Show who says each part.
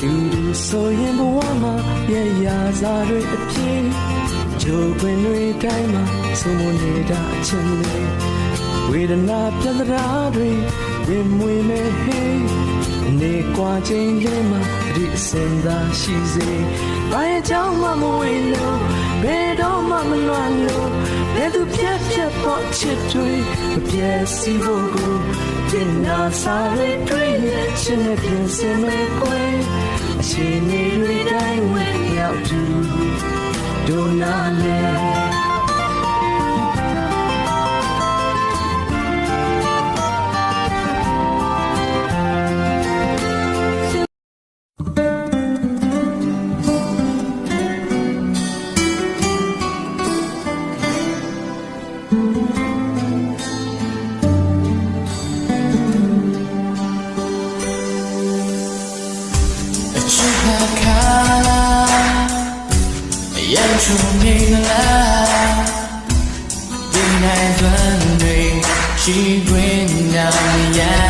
Speaker 1: လူလူဆိုရင်ဘဝမှာရဲ့ရာစားတွေအပြည့်ဂျိုးခွင်တွေတိုင်းမှာစုံမနေတာအချင်းလေးဝေဒနာပြဿနာတွေဝင်မွေမဲ့ဟေးနေကွာချင်းလေးမှာဒီအစင်သာရှိစေဘာရဲ့ကြောင့်မှမဝေလို့ဘယ်တော့မှမလွမ်းလို့ဘယ်သူပြတ်ပြတ်ပေါ်ချစ်တွေမပြည့်စီဖို့ကိုတင်နာစားရတွေ့ရှင်နဲ့ပြင်စင်မဲ့ကွယ်အချိန်တွေတိုင်းဝင်ရောက်သူဒိုနာလေ
Speaker 2: ยังชูมีลาดีในวันนี้ชีวิตยังยา